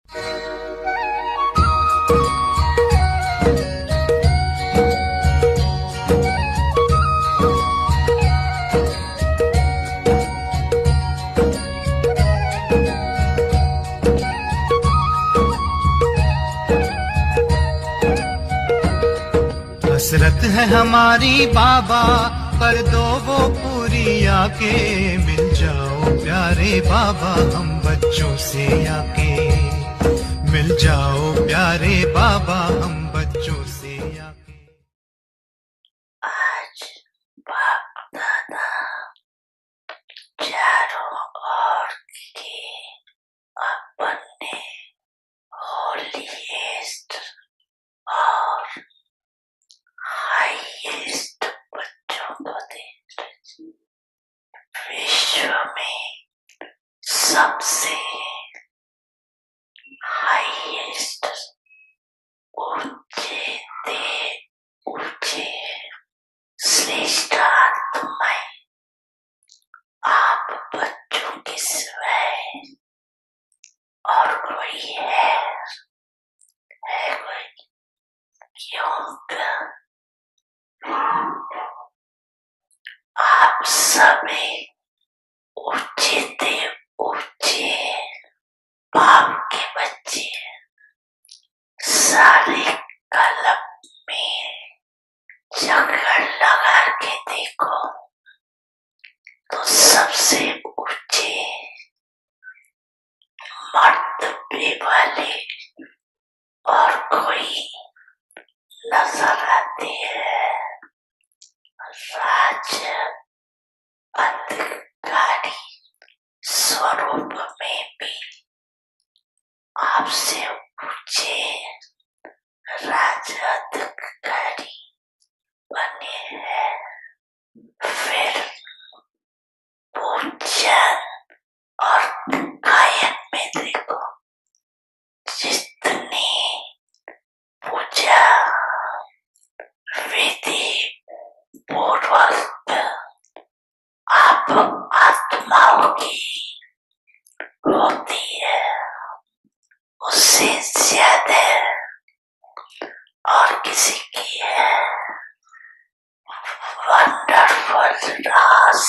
हसरत है हमारी बाबा, कर दो वो पूरी आके। मिल जाओ प्यारे बाबा हम बच्चों से आके। मिल जाओ प्यारे बाबा हम बच्चों से आके। आज बाप दादा चारों ओर के अपने होलीएस्ट और हाईएस्ट बच्चों को देख रहे। विश्व में सबसे हाईएस्ट ऊंचे श्रेष्ठ आत्माएं आप बच्चों के सिवाय और कोई है कोई? क्यों आप सभी ऊंचे बाप के बच्चे। सारे कलम में चक्कर लगा के देखो तो सबसे ऊंचे मर्तबे वाले और कोई नजर आते हैं। राज अधिकारी स्वरूप में भी आपसे ऊंचे राज अधिकारी बने हैं। फिर पूजन और गायन में देखो, जितनी पूजा विधि पूर्वक आप आत्माओं की होती है, उससे ज्यादा और किसी की है। वंडरफुल रास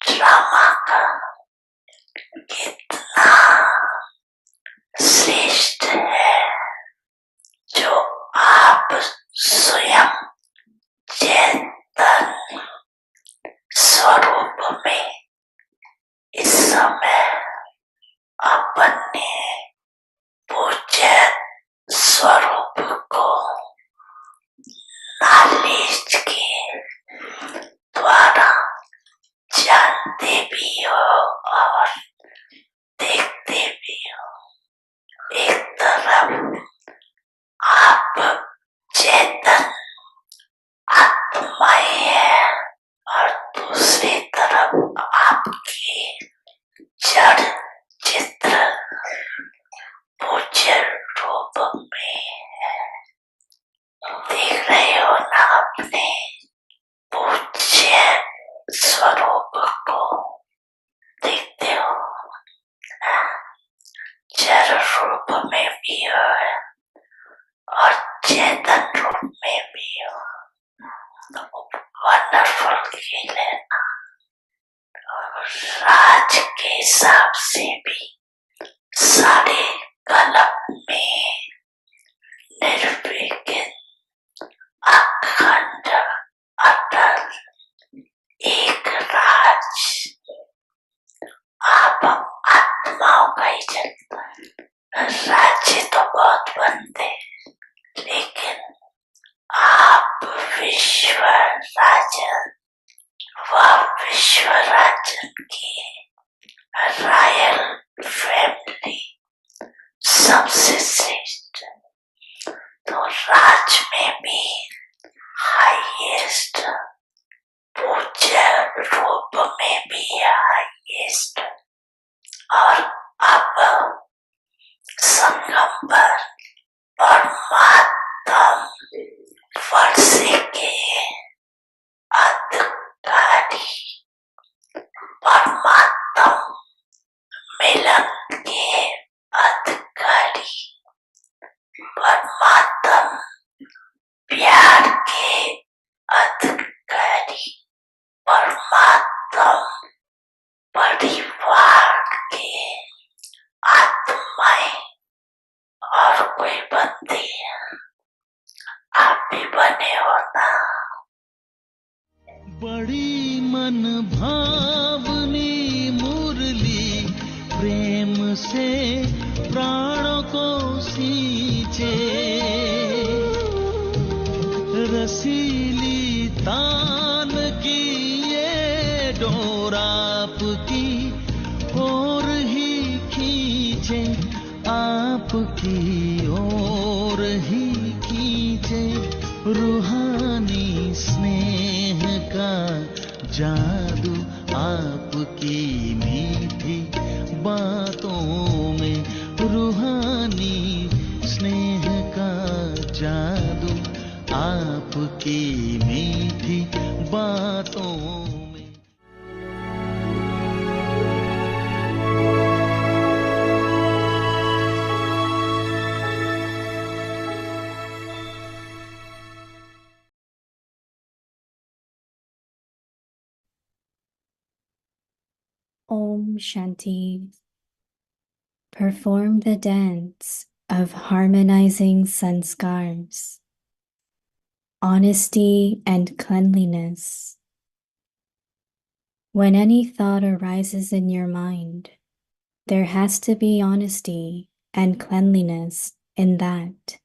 ड्रामा का कितना श्रेष्ठ है जो आप स्वयं चेतन स्वरूप में इस समय अपने पूज्य स्वरूप को नॉलेज के द्वारा जानते भी हो और देखते भी हो। एक तरफ आप चेतन आत्माएं हैं और दूसरी तरफ आपके जड़ चित्र पूज्य रूप में है। देख रहे हो ना अपने पूज्य स्वरूप को? देखते हो जड़ रूप में भी हो और चेतन रूप में भी हो। वंडरफुल फील है ना। राज के हिसाब से भी सारे कलम में निर्विघ्न अखंड अटल एक राज आप आत्माओं का ही चलता है। राज्य तो बहुत बनते, लेकिन आप विश्व राजन व विश्व राजन की रॉयल फैमिली सबसे श्रेष्ठ। तो राज में भी हाईएस्ट, पूज्य रूप में भी हाईएस्ट, और अब संगम पर परमात्म वर्षे के अधिकारी, परमात्म मिलन के अधिकारी परमात्म प्यार के अधिकारी, परमात्म परिवार के आत्माएं और कोई बंदी आप भी बने हो ना। बड़ी मन भावनी मुरली प्रेम से प्राणों को सींचे, रसीली तान की ये डोर आपकी ओर ही खींचे, आपकी ओर ही खींचे, रूहानी स्नेह का जादू आपकी मीठी बातों में, रूहानी स्नेह का जादू आपकी मीठी बातों में। Om Shanti. Perform the dance of harmonizing sanskars, honesty and cleanliness. When any thought arises in your mind, there has to be honesty and cleanliness in that.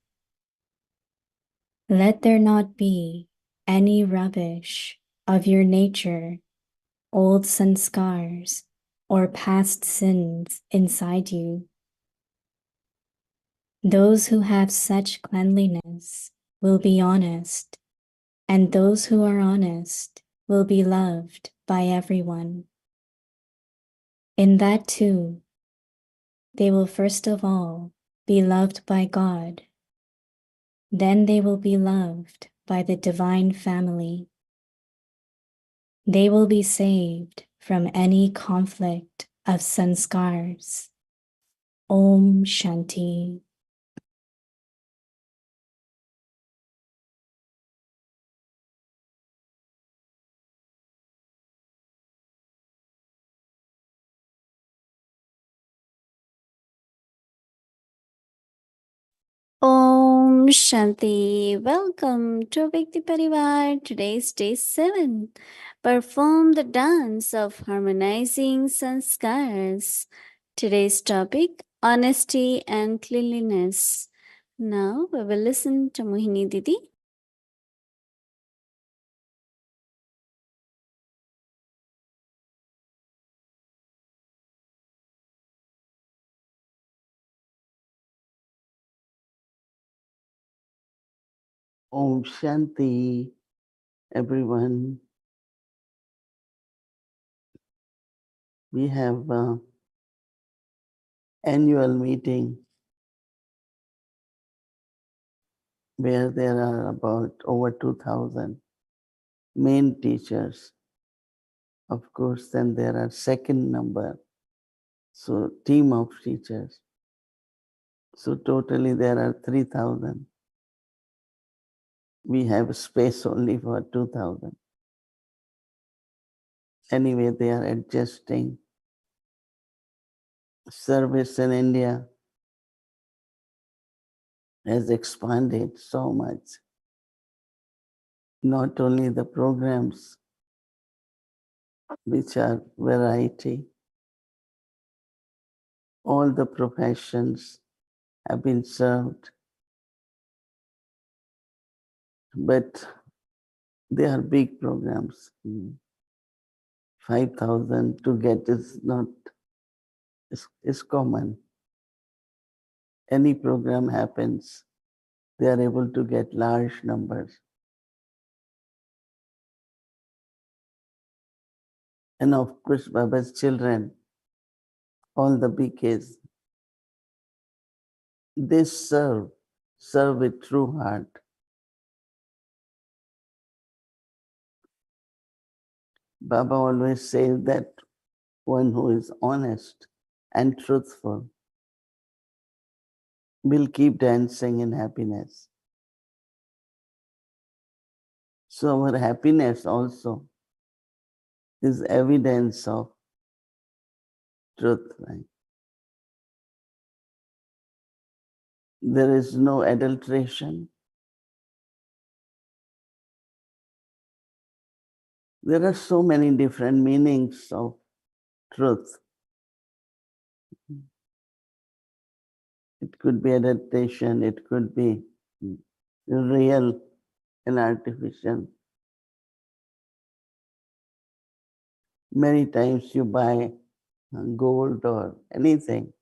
Let there not be any rubbish of your nature, old sanskars, or past sins inside you. Those who have such cleanliness will be honest, and those who are honest will be loved by everyone. In that too, they will first of all be loved by God. Then they will be loved by the divine family. They will be saved from any conflict of sanskars. Om Shanti. Om Shanti. Welcome to Avyakt Parivar. Today's day 7. Perform the dance of harmonizing sanskars. Today's topic, honesty and cleanliness. Now we will listen to Mohini Didi. Om Shanti, everyone. We have an annual meeting where there are about over 2,000 main teachers. Of course, then there are second number, so team of teachers. So totally there are 3,000. We have space only for 2,000. Anyway, they are adjusting. Service in India has expanded so much. Not only the programs, which are variety, all the professions have been served, but they are big programs. 5,000 to get is not, is common. Any program happens, they are able to get large numbers. And of course, Baba's children, all the BKs, they serve with true heart. Baba always says that one who is honest and truthful will keep dancing in happiness. So our happiness also is evidence of truth. Right? There is no adulteration. There are so many different meanings of truth. It could be adaptation, it could be real and artificial. Many times you buy gold or anything.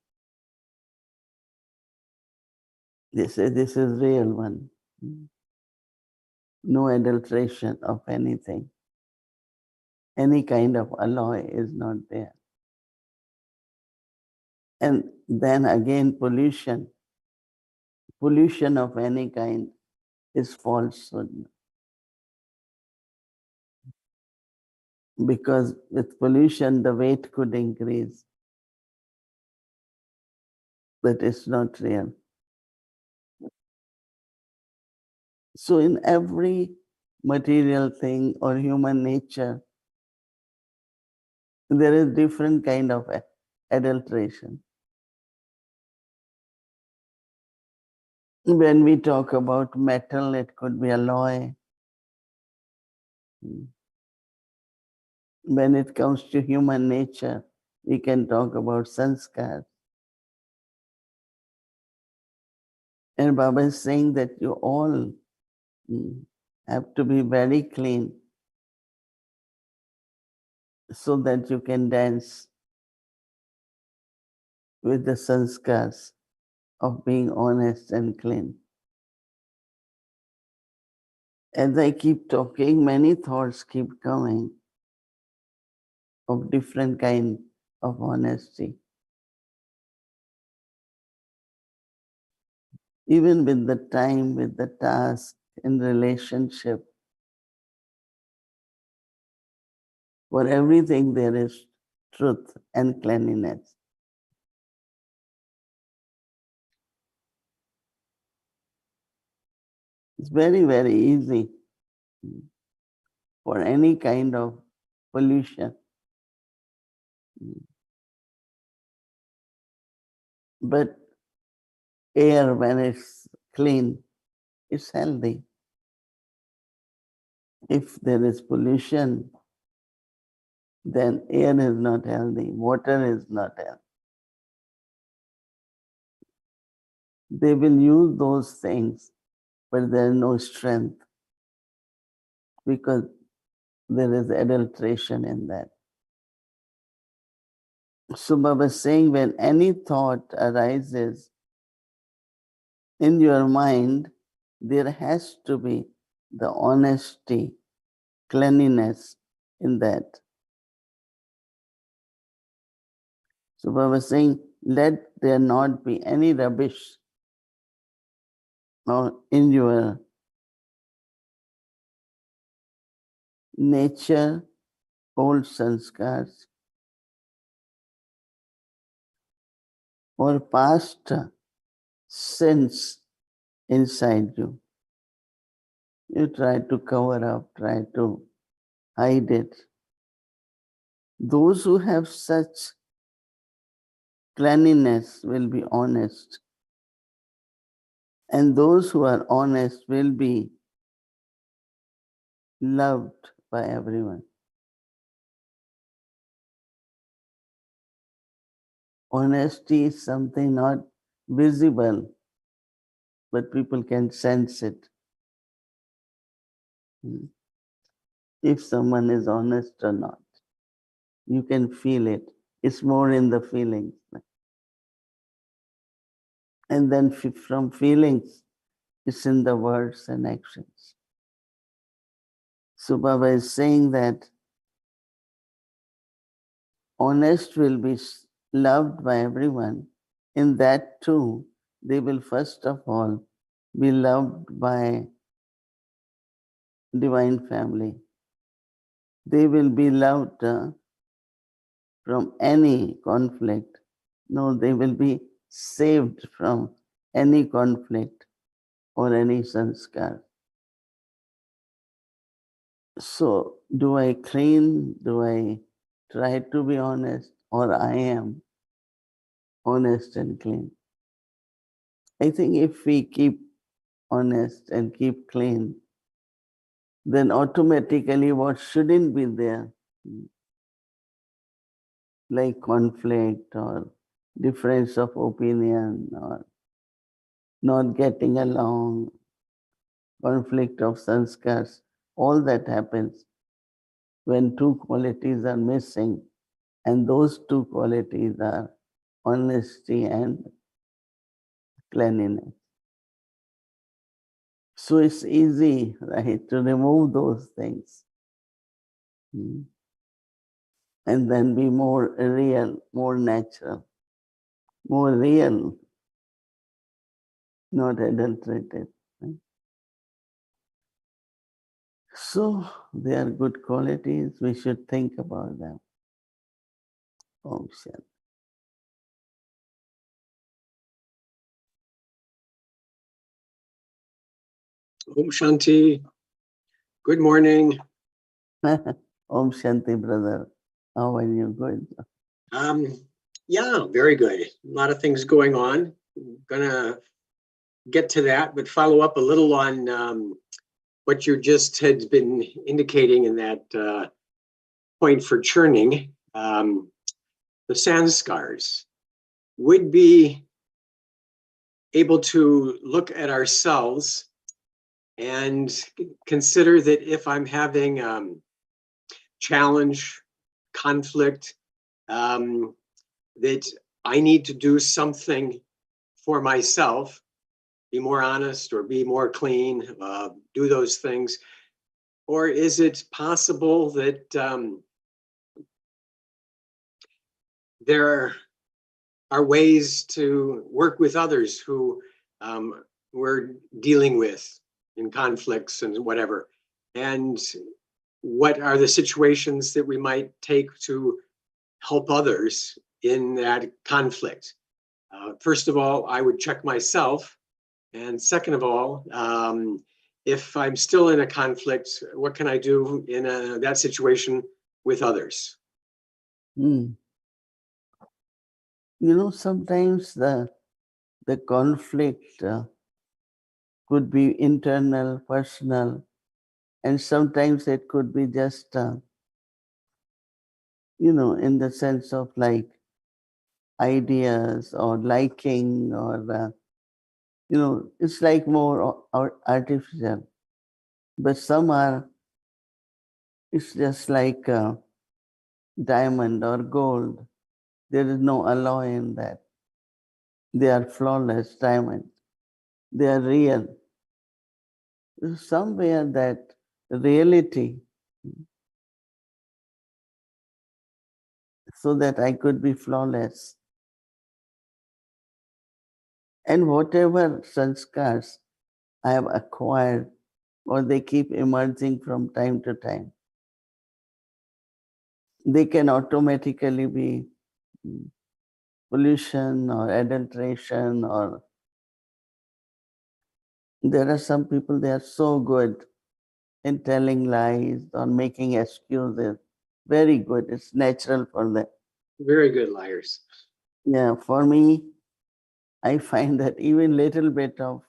They say this is real one. No adulteration of anything. Any kind of alloy is not there. And then again pollution. Pollution of any kind is falsehood. Because with pollution, the weight could increase. But it's not real. So in every material thing or human nature, there is different kind of adulteration. When we talk about metal, it could be alloy. When it comes to human nature, we can talk about sanskars. And Baba is saying that you all have to be very clean so that you can dance with the sanskars of being honest and clean. As I keep talking, many thoughts keep coming of different kind of honesty. Even with the time, with the task, in relationship, for everything there is truth and cleanliness. It's very, very easy for any kind of pollution. But air, when it's clean, it's healthy. If there is pollution, then air is not healthy, water is not healthy. They will use those things, but there is no strength because there is adulteration in that. So Baba is saying when any thought arises in your mind, there has to be the honesty, cleanliness in that. So Baba is saying, let there not be any rubbish in your nature, old sanskars, or past sins inside you. You try to cover up, try to hide it. Those who have such cleanliness will be honest. And those who are honest will be loved by everyone. Honesty is something not visible, but people can sense it. If someone is honest or not, you can feel it. It's more in the feelings. And then from feelings, it's in the words and actions. So Baba is saying that honest will be loved by everyone. In that too, they will first of all be loved by divine family. They will be loved from any conflict. No, they will be saved from any conflict or any sanskar. So do I clean? Do I try to be honest? Or I am honest and clean? I think if we keep honest and keep clean, then automatically what shouldn't be there, like conflict or difference of opinion or not getting along, conflict of sanskars, all that happens when two qualities are missing, and those two qualities are honesty and cleanliness. So it's easy, right, to remove those things. And then be more real, more natural, more real, not adulterated. Right? So they are good qualities. We should think about them. Om Shanti. Om Shanti. Good morning. Om Shanti, brother. How are you? Good. Yeah, very good. A lot of things going on. Gonna get to that, but follow up a little on what you just had been indicating in that point for churning. The sanskars would be able to look at ourselves and consider that if I'm having challenge, conflict, that I need to do something for myself, be more honest or be more clean, do those things? Or is it possible that there are ways to work with others who we're dealing with in conflicts and whatever? And what are the situations that we might take to help others in that conflict? First of all, I would check myself. And second of all, if I'm still in a conflict, what can I do in that situation with others? You know, sometimes the conflict could be internal, personal, and sometimes it could be just, in the sense of like ideas or liking or, it's like more artificial. But some are, it's just like diamond or gold. There is no alloy in that. They are flawless diamonds. They are real. Somewhere that reality, so that I could be flawless. And whatever sanskars I have acquired, or they keep emerging from time to time, they can automatically be pollution or adulteration, or there are some people, they are so good in telling lies or making excuses. Very good. It's natural for them. Very good liars. Yeah, for me, I find that even little bit of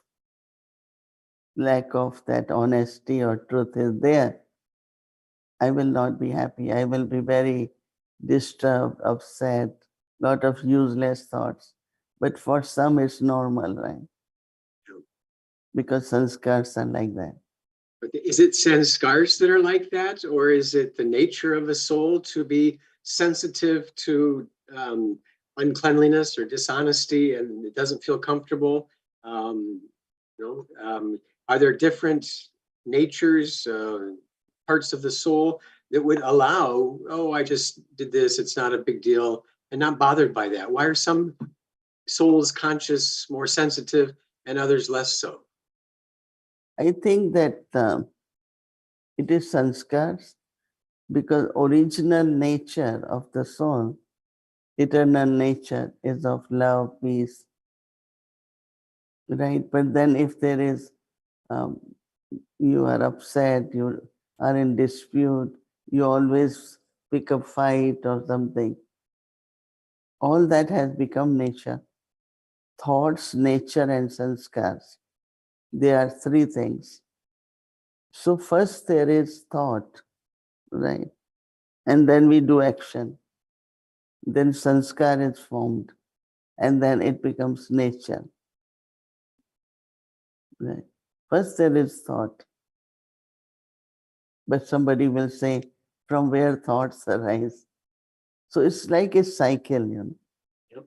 lack of that honesty or truth is there, I will not be happy. I will be very disturbed, upset, lot of useless thoughts. But for some, it's normal, right? Because sanskars are like that. But is it sanskars that are like that, or is it the nature of a soul to be sensitive to uncleanliness or dishonesty, and it doesn't feel comfortable? Are there different natures, parts of the soul that would allow, oh, I just did this, it's not a big deal, and not bothered by that? Why are some souls conscious, more sensitive, and others less so? I think that it is sanskars because original nature of the soul, eternal nature, is of love, peace, right? But then if there is, you are upset, you are in dispute, you always pick a fight or something, all that has become nature. Thoughts, nature, and sanskars. They are three things. So first there is thought, right? And then we do action. Then sanskar is formed. And then it becomes nature. Right? First there is thought. But somebody will say, from where thoughts arise? So it's like a cycle, you know. Yep.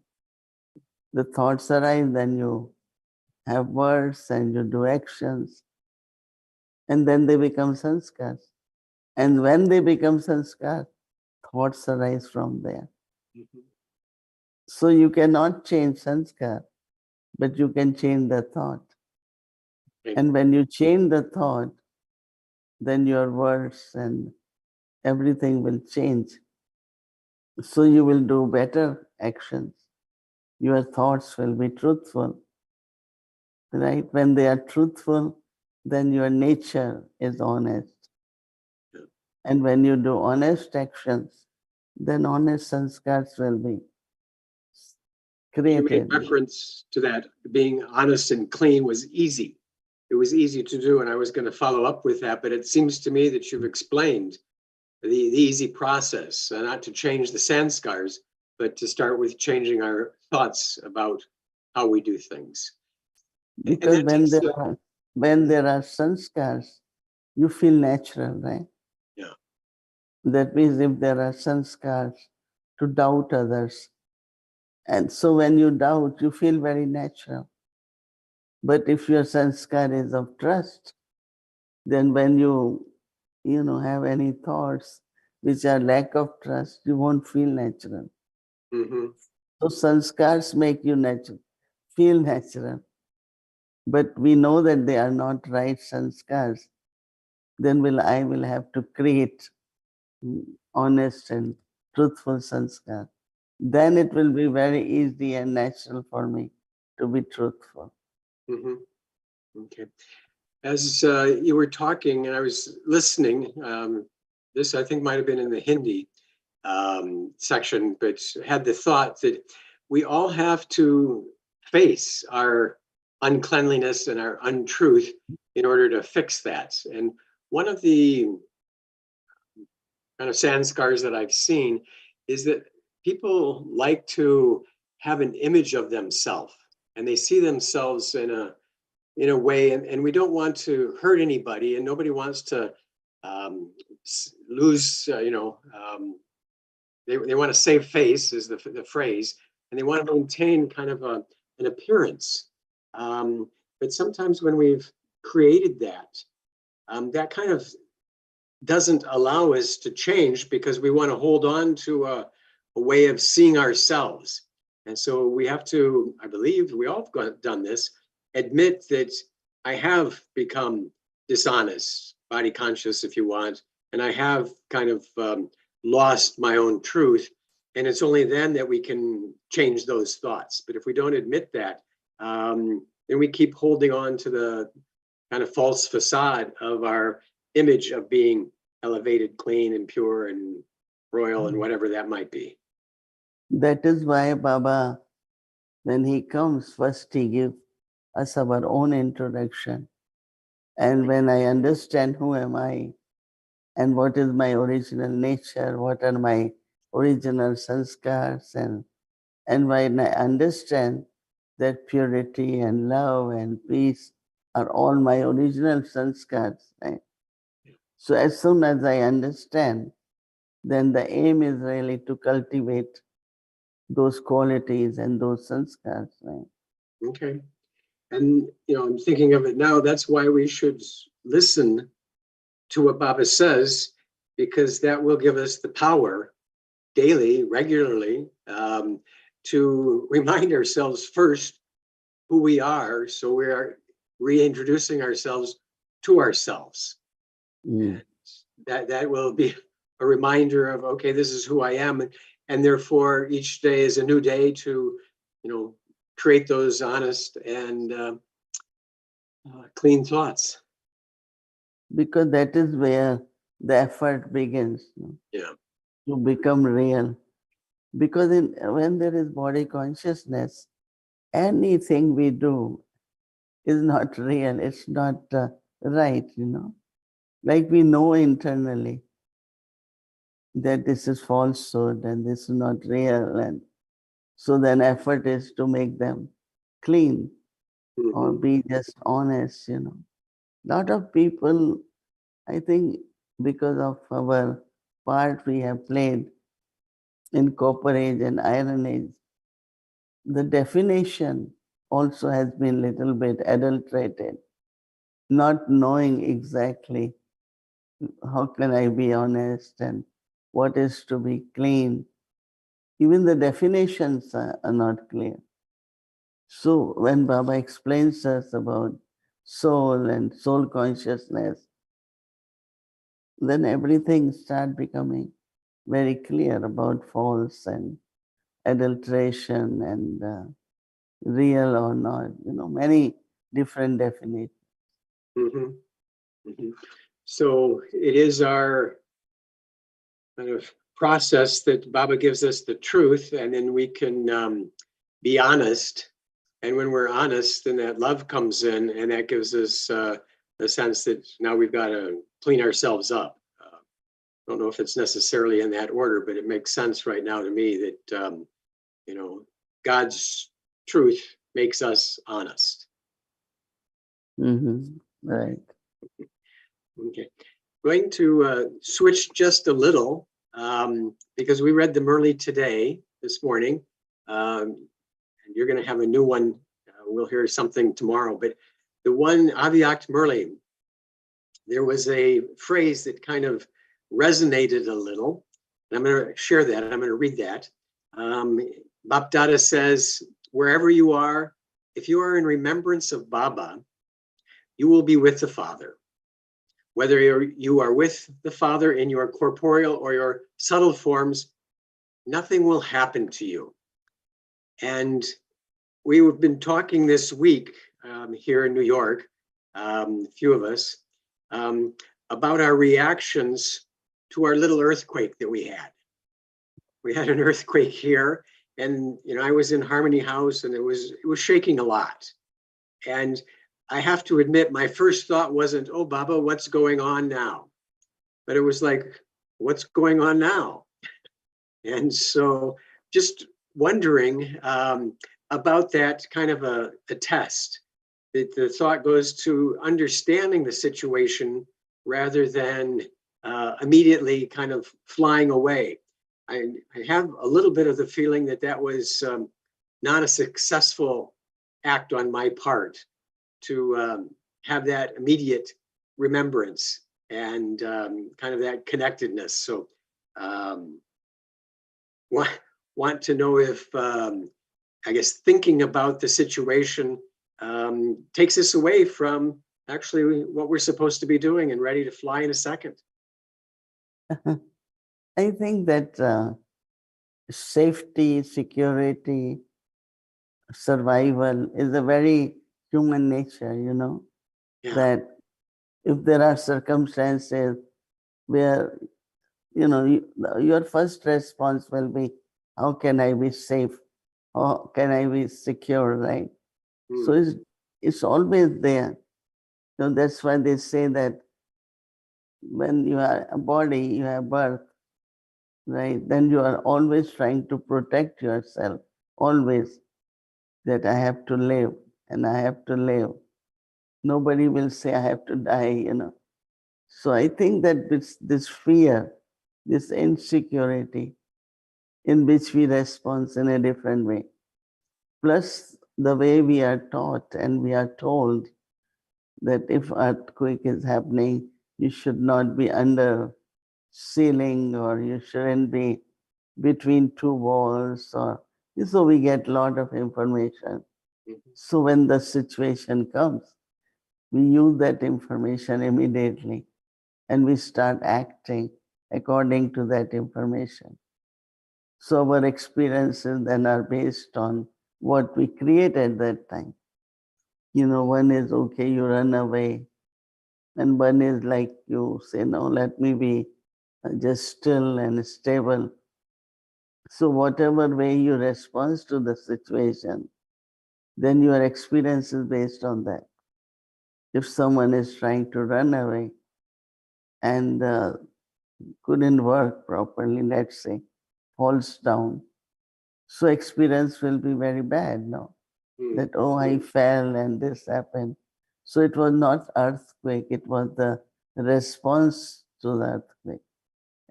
The thoughts arise, then you have words and you do actions. And then they become sanskars. And when they become sanskar, thoughts arise from there. Mhm. So you cannot change sanskar, but you can change the thought. Okay. And when you change the thought, then your words and everything will change. So you will do better actions. Your thoughts will be truthful, right? When they are truthful, then your nature is honest. Yeah. And when you do honest actions, then honest sanskars will be You made created. reference to that being honest and clean was easy. It was easy to do, and I was going to follow up with that, but it seems to me that you've explained the easy process, not to change the sanskars, but to start with changing our thoughts about how we do things. And Because that takes when there are sanskars, you feel natural, right? yeah. That means if there are sanskars to doubt others, and so when you doubt, you feel very natural. But if your sanskar is of trust, then when you have any thoughts which are lack of trust, you won't feel natural. Mm-hmm. So sanskars make you natural, feel natural. But we know that they are not right sanskars. Then I will have to create honest and truthful sanskar. Then it will be very easy and natural for me to be truthful. Mm-hmm. Okay. As you were talking and I was listening, this I think might have been in the Hindi section, but had the thought that we all have to face our uncleanliness and our untruth in order to fix that. And one of the kind of sanskars that I've seen is that people like to have an image of themselves, and they see themselves in a way, and we don't want to hurt anybody, and nobody wants to lose, they want to save face is the phrase, and they want to maintain kind of an appearance. But sometimes when we've created that, that kind of doesn't allow us to change because we want to hold on to a way of seeing ourselves. And so we have to, I believe we all have done this, admit that I have become dishonest, body conscious, if you want, and I have kind of lost my own truth. And it's only then that we can change those thoughts. But if we don't admit that, then we keep holding on to the kind of false facade of our image of being elevated, clean, and pure, and royal, and whatever that might be. That is why Baba, when he comes, first he gives us our own introduction. And when I understand who am I and what is my original nature, what are my original sanskars, and when I understand that purity and love and peace are all my original sanskars, right? So as soon as I understand, then the aim is really to cultivate those qualities and those sanskars, right? Okay. And, I'm thinking of it now, that's why we should listen to what Baba says, because that will give us the power daily, regularly, to remind ourselves first who we are. So we are reintroducing ourselves to ourselves. Mm. That will be a reminder of, okay, this is who I am. And therefore each day is a new day to, create those honest and clean thoughts. Because that is where the effort begins, Yeah. to become real. Because when there is body consciousness, anything we do is not real, it's not right, Like we know internally that this is falsehood and this is not real. And so then effort is to make them clean or be just honest, Lot of people, I think, because of our part we have played in Copper Age and Iron Age, the definition also has been little bit adulterated, not knowing exactly how can I be honest and what is to be clean. Even the definitions are not clear. So when Baba explains us about soul and soul consciousness, then everything start becoming very clear about false and adulteration and real or not, many different definitions. Mhm. Mhm. So it is our kind of process that Baba gives us the truth, and then we can be honest. And when we're honest, then that love comes in, and that gives us the sense that now we've got to clean ourselves up. I don't know if it's necessarily in that order, but it makes sense right now to me that God's truth makes us honest. Right. Okay, going to switch just a little because we read the Murli today, this morning, and you're going to have a new one. We'll hear something tomorrow, but the one Avyakt Murli, there was a phrase that kind of resonated a little. And I'm going to share that. I'm going to read that. Bap Dada says, wherever you are, if you are in remembrance of Baba, you will be with the Father. Whether you are with the Father in your corporeal or your subtle forms, nothing will happen to you. And we've been talking this week here in New York, a few of us, about our reactions to our little earthquake that we had. We had an earthquake here, and I was in Harmony House, and it was shaking a lot. And I have to admit, my first thought wasn't, oh, Baba, what's going on now? But it was like, what's going on now? And so just wondering about that kind of a test. The thought goes to understanding the situation rather than immediately kind of flying away. I have a little bit of the feeling that was not a successful act on my part to have that immediate remembrance and kind of that connectedness. So want to know if, I guess, thinking about the situation takes us away from actually what we're supposed to be doing and ready to fly in a second. I think that safety, security, survival is a very human nature, Yeah. that if there are circumstances where, your first response will be, how can I be safe? How can I be secure, right? So it's always there. So that's why they say that when you are a body, you have birth, right? Then you are always trying to protect yourself, always, that I have to live and I have to live. Nobody will say I have to die, So I think that this fear, this insecurity, in which we respond in a different way, plus the way we are taught and we are told that if earthquake is happening, you should not be under ceiling or you shouldn't be between two walls, or so we get a lot of information. So when the situation comes, we use that information immediately and we start acting according to that information. So our experiences then are based on what we create at that time. One is okay, you run away, and one is like you say, no, let me be just still and stable. So whatever way you respond to the situation, then your experience is based on that. If someone is trying to run away and couldn't work properly, let's say, falls down, so experience will be very bad, no? That, oh, I fell and this happened. So it was not earthquake, it was the response to the earthquake.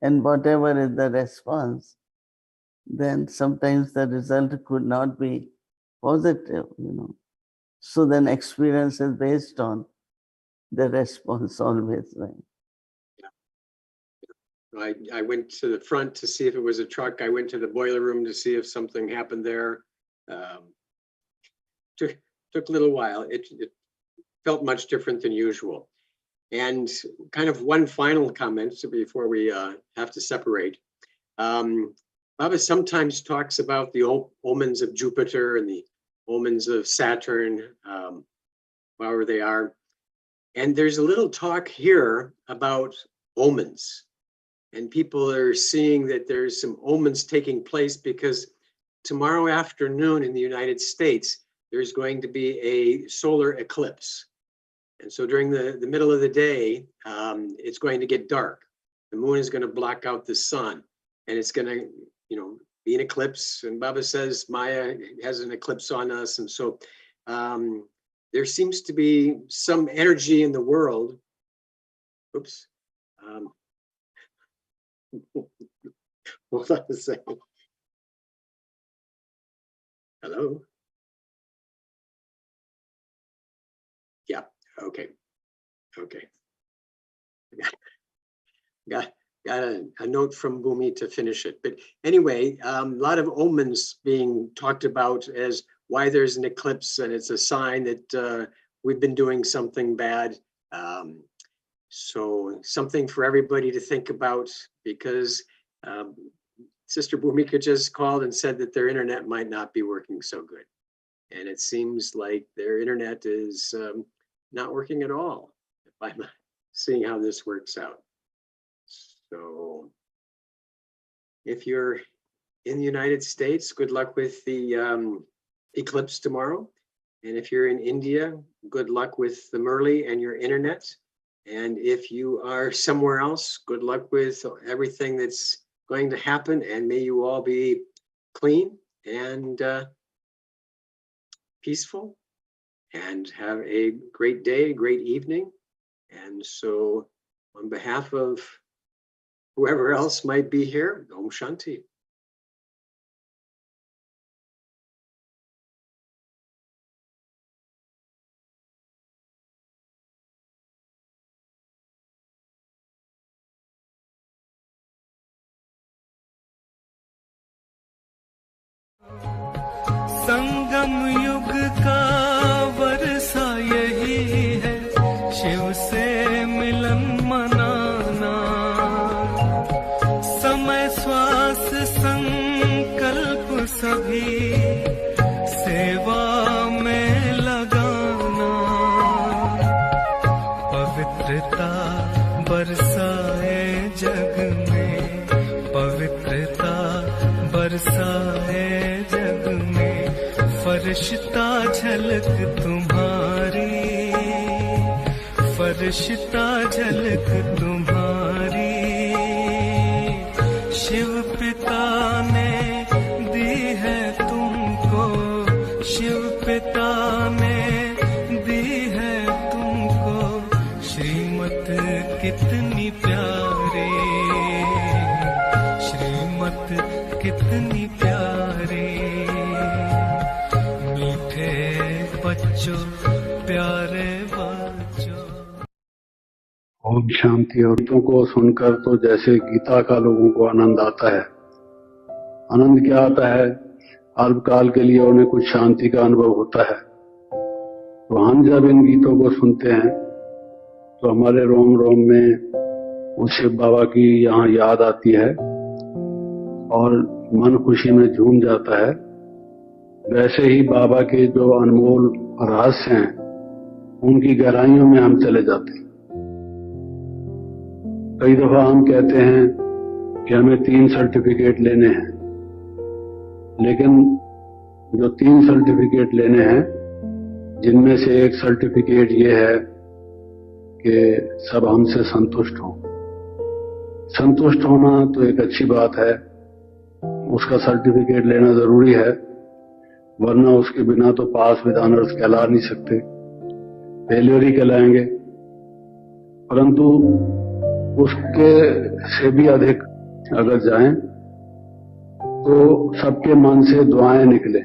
And whatever is the response, then sometimes the result could not be positive, So then experience is based on the response always, right? I went to the front to see if it was a truck. I went to the boiler room to see if something happened there. Took a little while. It felt much different than usual. And kind of one final comment before we have to separate. Baba sometimes talks about the omens of Jupiter and the omens of Saturn, however they are. And there's a little talk here about omens. And people are seeing that there's some omens taking place because tomorrow afternoon in the United States, there's going to be a solar eclipse. And so during the middle of the day, it's going to get dark. The moon is going to block out the sun, and it's going to, be an eclipse. And Baba says Maya has an eclipse on us. And so there seems to be some energy in the world. Oops. Hold on a second. Hello? Yeah, okay. Got a note from Bhumi to finish it. But anyway, a lot of omens being talked about as why there's an eclipse, and it's a sign that we've been doing something bad. So something for everybody to think about, because Sister Bhumika just called and said that their internet might not be working so good. And it seems like their internet is not working at all, if I'm seeing how this works out. So if you're in the United States, good luck with the eclipse tomorrow. And if you're in India, good luck with the Murli and your internet. And if you are somewhere else, good luck with everything that's going to happen. And may you all be clean and peaceful, and have a great day, great evening. And so on behalf of whoever else might be here, Om Shanti. संगम युग का वर्षा यही है, शिव से मिलन मनाना। समय श्वास संकल्प सभी सेवा में लगाना। पवित्रता बरसाए जग में, पवित्रता बरसाए जग में। फरिश्ता झलक तुम्हारी, फरिश्ता झलक तुम्हारी। शिव पिता ने दी है तुमको, शिव पिता ने दी है तुमको श्रीमत कितनी प्यारी, श्रीमत कितनी प्यारी। बच्चों प्यारे बच्चों। ओम शांति। और गीतों को सुनकर तो जैसे गीता का लोगों को आनंद आता है। आनंद क्या आता है? अल्पकाल के लिए उन्हें कुछ शांति का अनुभव होता है। तो हम जब इन गीतों को सुनते हैं तो हमारे रोम रोम में उस शिव बाबा की यहाँ याद आती है और मन खुशी में झूम जाता है। वैसे ही बाबा के जो अनमोल रहस्य हैं उनकी गहराइयों में हम चले जाते हैं। कई दफा हम कहते हैं कि हमें 3 सर्टिफिकेट लेने हैं, लेकिन जो 3 सर्टिफिकेट लेने हैं, जिनमें से एक सर्टिफिकेट ये है कि सब हमसे संतुष्ट हों। संतुष्ट होना तो एक अच्छी बात है, उसका सर्टिफिकेट लेना जरूरी है, वरना उसके बिना तो पास विदानर्स कहला नहीं सकते, फेलियर ही कहलाएंगे। परंतु उसके से भी अधिक अगर जाएं तो सबके मन से दुआएं निकले।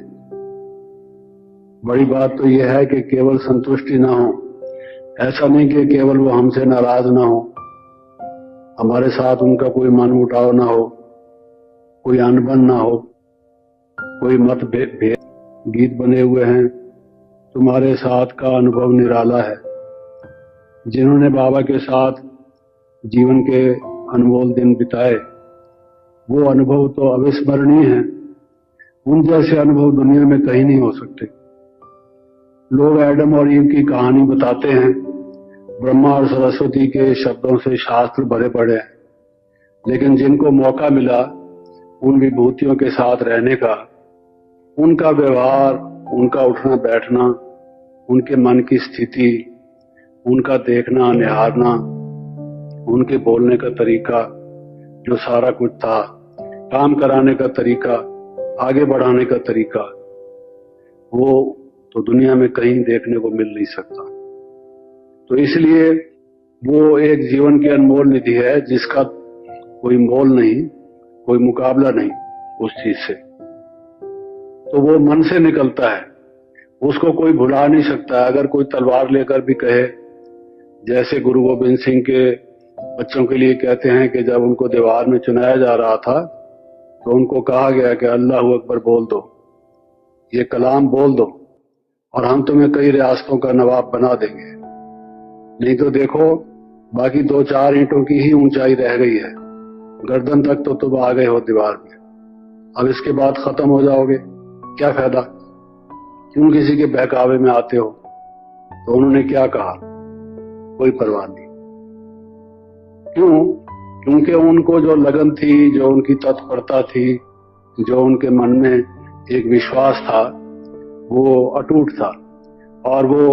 बड़ी बात तो यह है कि केवल संतुष्टि ना हो, ऐसा नहीं कि केवल वो हमसे नाराज ना हो, हमारे साथ उनका कोई मनमुटाव ना हो, कोई अनबन ना हो, कोई मतभेद। गीत बने हुए हैं, तुम्हारे साथ का अनुभव निराला है। जिन्होंने बाबा के साथ जीवन के अनमोल दिन बिताए, वो अनुभव तो अविस्मरणीय हैं। उन जैसे अनुभव दुनिया में कहीं नहीं हो सकते। लोग एडम और ईव की कहानी बताते हैं, ब्रह्मा और सरस्वती के शब्दों से शास्त्र भरे पड़े हैं, लेकिन जिनको मौका मिला उन विभूतियों के साथ रहने का, उनका व्यवहार, उनका उठना बैठना, उनके मन की स्थिति, उनका देखना निहारना, उनके बोलने का तरीका, जो सारा कुछ था, काम कराने का तरीका, आगे बढ़ाने का तरीका, वो तो दुनिया में कहीं देखने को मिल नहीं सकता। तो इसलिए वो एक जीवन की अनमोल निधि है, जिसका कोई मोल नहीं, कोई मुकाबला नहीं उस चीज से। तो वो मन से निकलता है, उसको कोई भुला नहीं सकता। अगर कोई तलवार लेकर भी कहे, जैसे गुरु गोविंद सिंह के बच्चों के लिए कहते हैं कि जब उनको दीवार में चुनाया जा रहा था तो उनको कहा गया कि अल्लाह अकबर बोल दो, ये कलाम बोल दो और हम तुम्हें कई रियासतों का नवाब बना देंगे। नहीं तो देखो, बाकी 2-4 ईंटों की ही ऊंचाई रह गई है, गर्दन तक तो तुम आ गए हो दीवार में, अब इसके बाद खत्म हो जाओगे, क्या फायदा, क्यों किसी के बहकावे में आते हो। तो उन्होंने क्या कहा, कोई परवाह नहीं। क्यों? क्योंकि उनको जो लगन थी, जो उनकी तत्परता थी, जो उनके मन में एक विश्वास था, वो अटूट था। और वो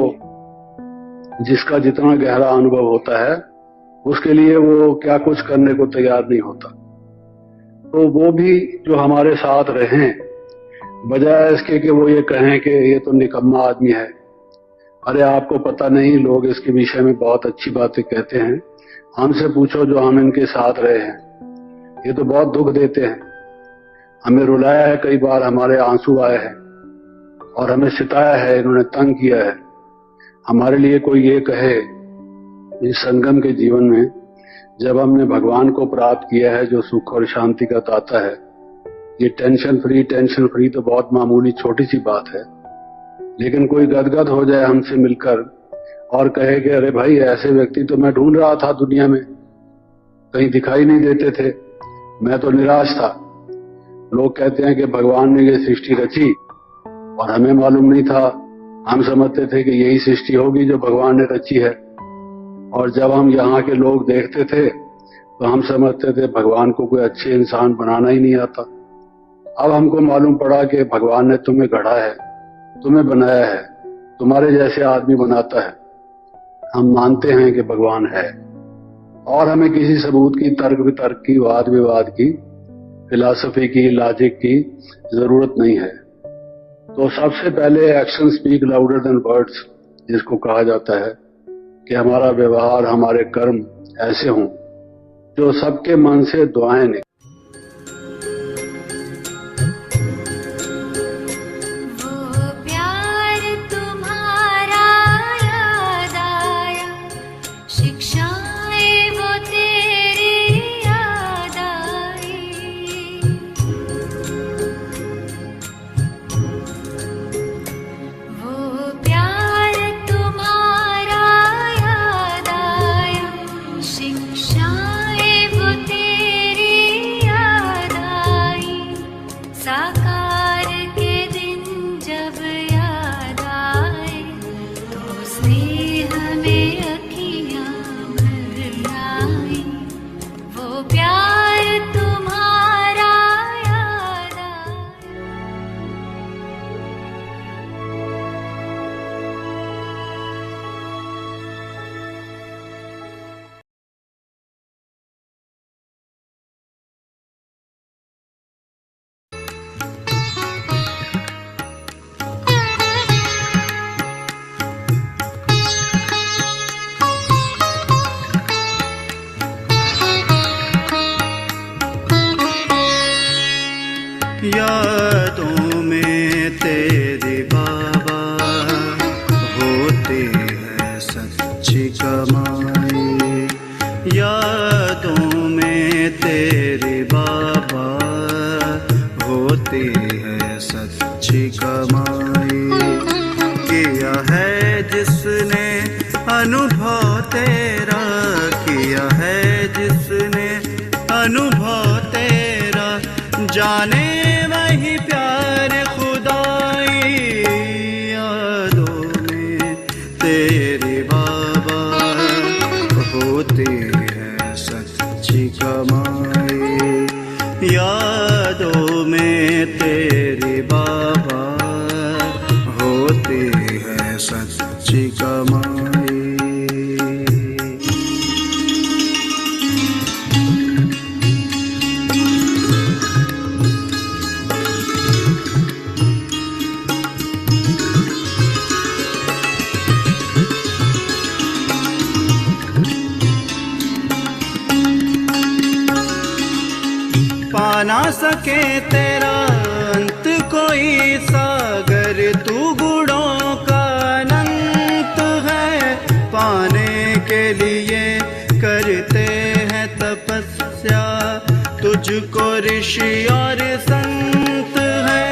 जिसका जितना गहरा अनुभव होता है, उसके लिए वो क्या कुछ करने को तैयार नहीं होता। तो वो भी जो हमारे साथ रहें, बजाय इसके कि वो ये कहें कि ये तो निकम्मा आदमी है, अरे आपको पता नहीं, लोग इसके विषय में बहुत अच्छी बातें कहते हैं, हमसे पूछो जो हम इनके साथ रहे हैं, ये तो बहुत दुख देते हैं, हमें रुलाया है, कई बार हमारे आंसू आए हैं और हमें सिताया है, इन्होंने तंग किया है। हमारे लिए कोई ये कहे इस संगम के जीवन में, जब हमने भगवान को प्राप्त किया है जो सुख और शांति का दाता है, ये टेंशन फ्री तो बहुत मामूली छोटी सी बात है, लेकिन कोई गदगद हो जाए हमसे मिलकर और कहे कि अरे भाई, ऐसे व्यक्ति तो मैं ढूंढ रहा था दुनिया में, कहीं दिखाई नहीं देते थे, मैं तो निराश था। लोग कहते हैं कि भगवान ने ये सृष्टि रची और हमें मालूम नहीं था, हम समझते थे कि यही सृष्टि होगी जो भगवान ने रची है। और जब हम यहाँ के लोग देखते थे तो हम समझते थे भगवान को कोई अच्छे इंसान बनाना ही नहीं आता। अब हमको मालूम पड़ा कि भगवान ने तुम्हें गढ़ा है, तुम्हें बनाया है, तुम्हारे जैसे आदमी बनाता है। हम मानते हैं कि भगवान है और हमें किसी सबूत की, तर्क वितर्क की, वाद विवाद की, फिलॉसफी की, लॉजिक की जरूरत नहीं है। तो सबसे पहले action speak louder than words, जिसको कहा जाता है कि हमारा व्यवहार, हमारे कर्म ऐसे हों जो सबके मन से दुआएं निकलें। साकार के दिन जब याद आए तो स्नेह कमाई, यादों में तेरी बाबा होती है सच्ची कमाई। किया है जिसने अनुभव तेरा, किया है जिसने अनुभव तेरा, जाने वही प्यार खुदाई। यादों में तेरी बाबा होती है सच्ची कमाई, यादों में तेरी बाबा होती है सच्ची कमाई। पा ना सके तेरा अंत कोई सागर, तू गुणों का अनंत है। पाने के लिए करते हैं तपस्या, तुझको ऋषि और संत है।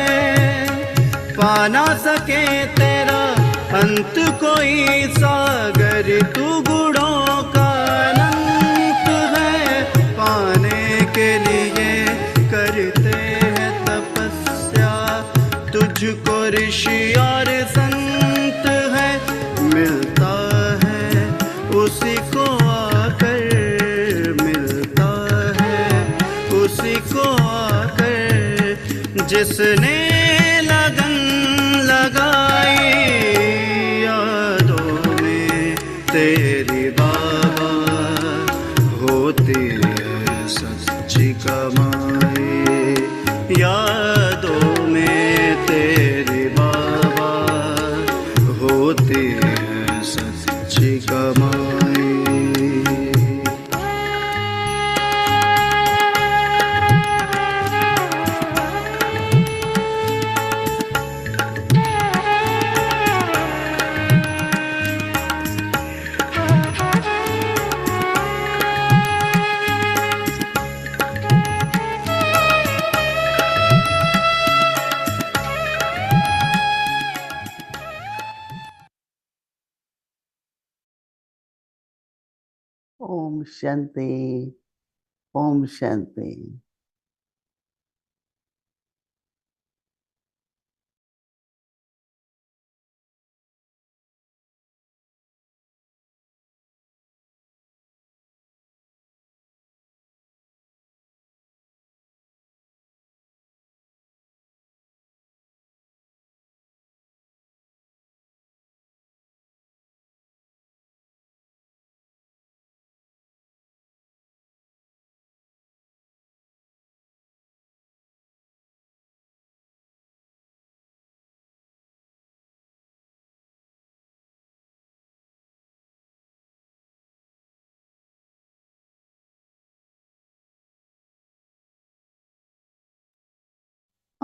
पा ना सके तेरा अंत कोई सागर, तू गुणों का अनंत है। पाने के लिए करते हैं तपस्या, तुझको ऋषि और संत है। मिलता है उसी को आकर, मिलता है उसी को आकर, जिसने लगन लगाई। यादों में तेरी बाबा होती है सच्ची कमाई, यादों में तेरी बाबा होती है सच्ची कमाई। Om Shanti, Om Shanti.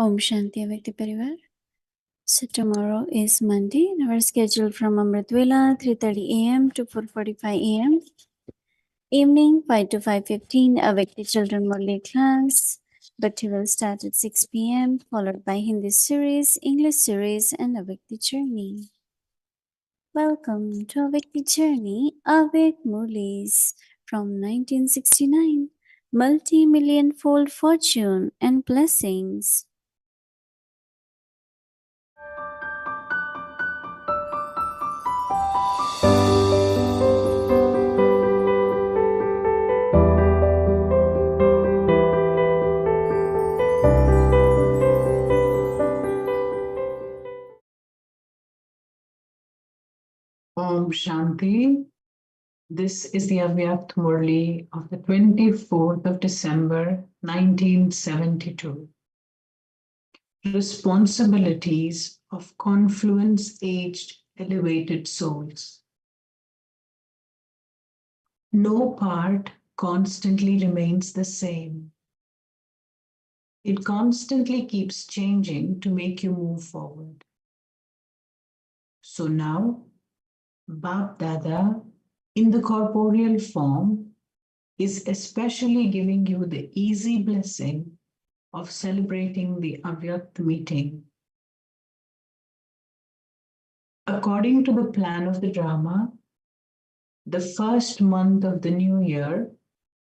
Om Shanti Avyakt Parivar. So tomorrow is Monday and our schedule from Amrit Vela 3:30 a.m. to 4:45 a.m. Evening 5 to 5:15 Avyakt Children Murli class. Bhakti will start at 6 p.m. followed by Hindi series, English series and Avyakt Journey. Welcome to Avyakt Journey, Avyakt Murli's from 1969. Multi-million fold fortune and blessings. Om Shanti. This is the Avyakt Murli of the 24th of December, 1972. Responsibilities of confluence-aged elevated souls. No part constantly remains the same. It constantly keeps changing to make you move forward. So now, Bap Dada in the corporeal form is especially giving you the easy blessing of celebrating the Avyakt meeting. According to the plan of the drama, the first month of the new year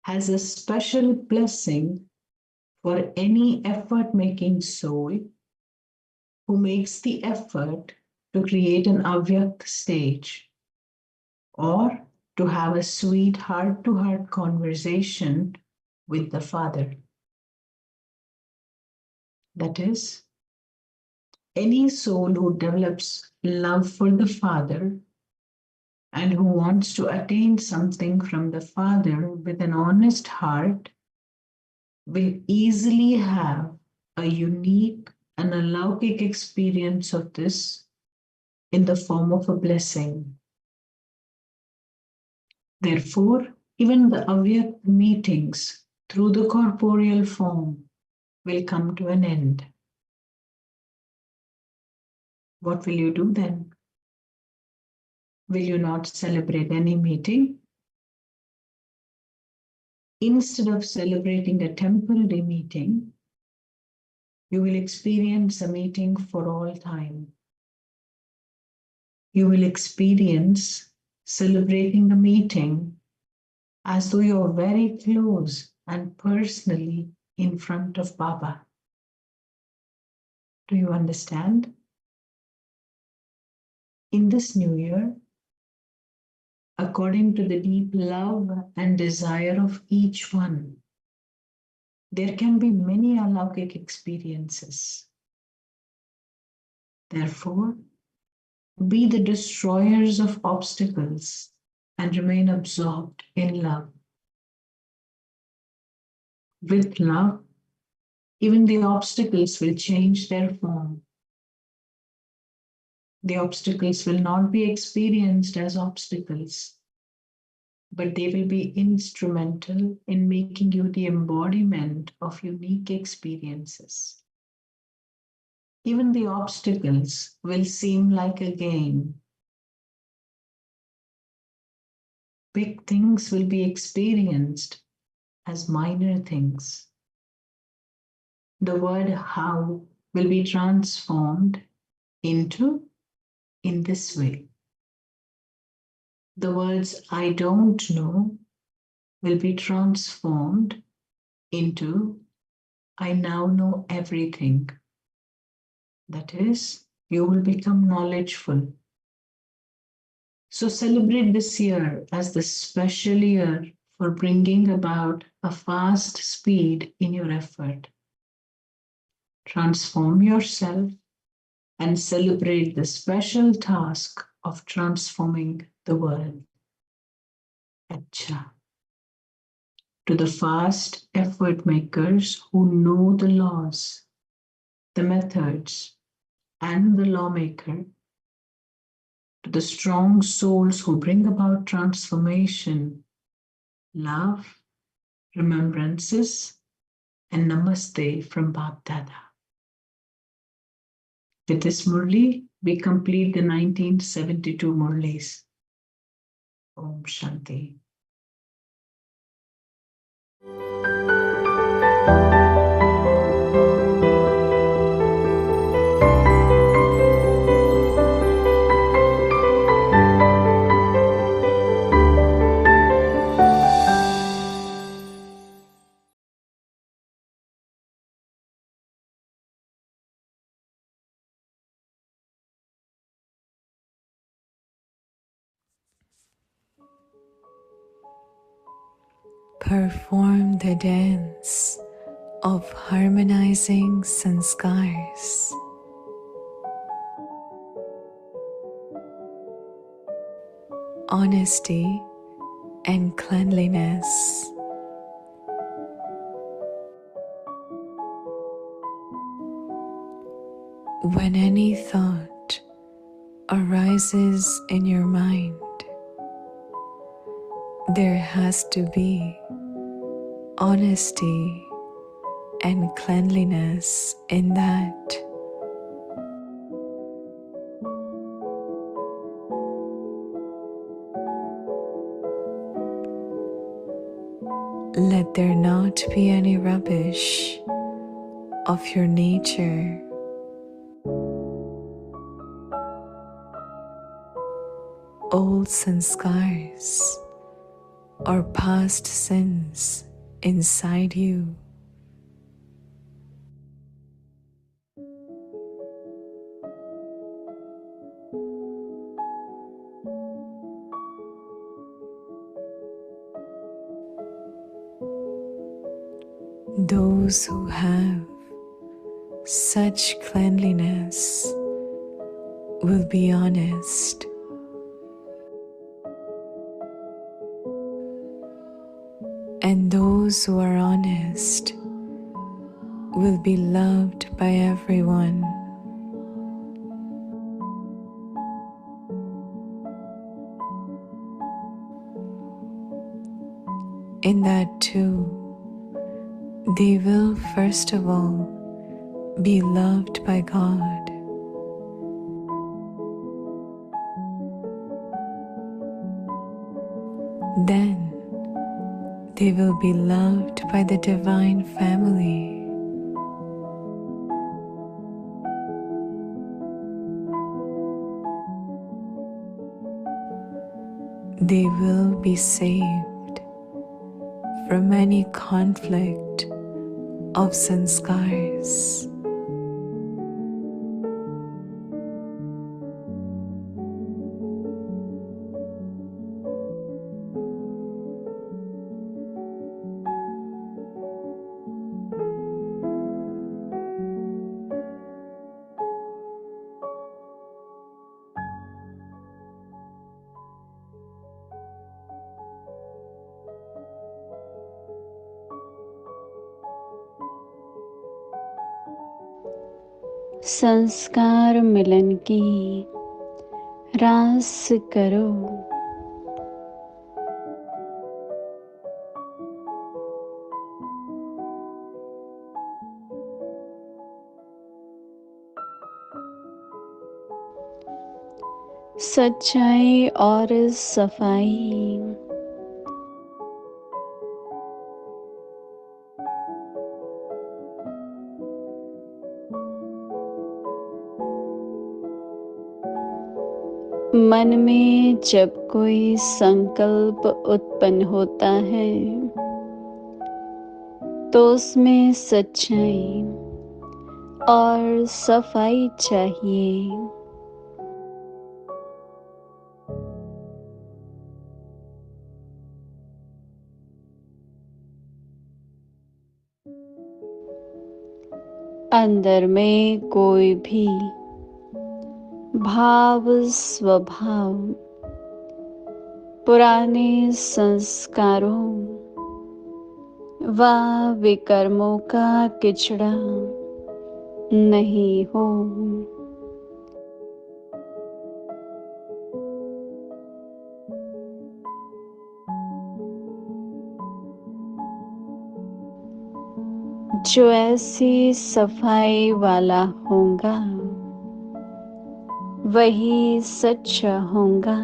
has a special blessing for any effort-making soul who makes the effort to create an Avyakt stage or to have a sweet heart-to-heart conversation with the Father. That is, any soul who develops love for the Father and who wants to attain something from the Father with an honest heart will easily have a unique and alaukic experience of this in the form of a blessing. Therefore, even the Avyakt meetings through the corporeal form will come to an end. What will you do then? Will you not celebrate any meeting? Instead of celebrating a temporary meeting, you will experience a meeting for all time. You will experience celebrating a meeting as though you're very close and personally in front of Baba. Do you understand? In this new year, according to the deep love and desire of each one, there can be many alaukic experiences. Therefore, be the destroyers of obstacles and remain absorbed in love. With love, even the obstacles will change their form. The obstacles will not be experienced as obstacles, but they will be instrumental in making you the embodiment of unique experiences. Even the obstacles will seem like a game. Big things will be experienced as minor things. The word how will be transformed into in this way. The words I don't know will be transformed into I now know everything. That is, you will become knowledgeful. So celebrate this year as the special year for bringing about a fast speed in your effort. Transform yourself and celebrate the special task of transforming the world. Acha. To the fast effort makers who know the laws, the methods, and the lawmaker, to the strong souls who bring about transformation, love, remembrances, and namaste from Bap Dada. With this Murli, we complete the 1972 Murlis. Om Shanti. Perform the dance of harmonizing sanskars. Honesty and cleanliness. When any thought arises in your mind, there has to be honesty and cleanliness in that. let there not be any rubbish of your nature, old sanskars or past sins inside you. Those who have such cleanliness will be honest, and those who are honest will be loved by everyone. In that too, they will first of all be loved by God. Then they will be loved by the divine family. They will be saved from any conflict of sanskars. संस्कार मिलन की रास करो, सच्चाई और सफाई मन में जब कोई संकल्प उत्पन्न होता है तो उसमें सच्चाई और सफाई चाहिए। अंदर में कोई भी भाव स्वभाव पुराने संस्कारों व विकर्मों का किचड़ा नहीं हो। जो ऐसी सफाई वाला होगा वही सच्चा होगा,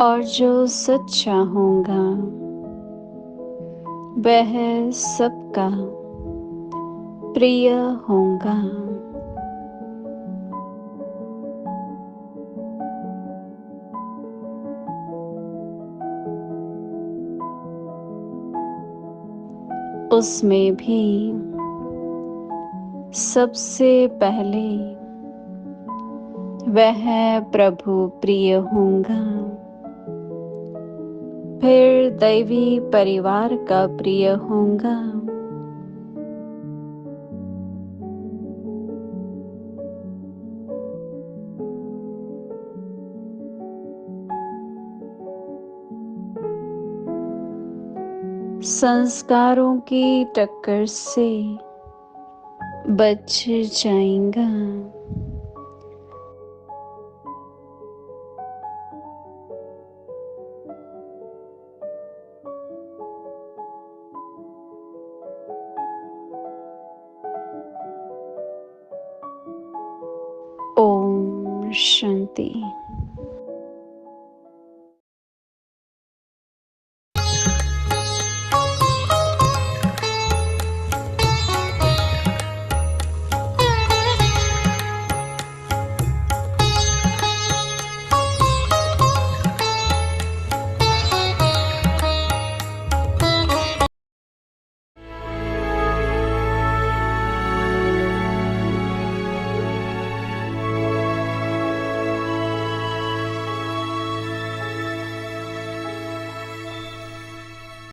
और जो सच्चा होगा वह सबका प्रिय होगा। उसमें भी सबसे पहले वह प्रभु प्रिय होगा, फिर दैवी परिवार का प्रिय होगा, संस्कारों की टक्कर से बच जाएगा। ओम शांति।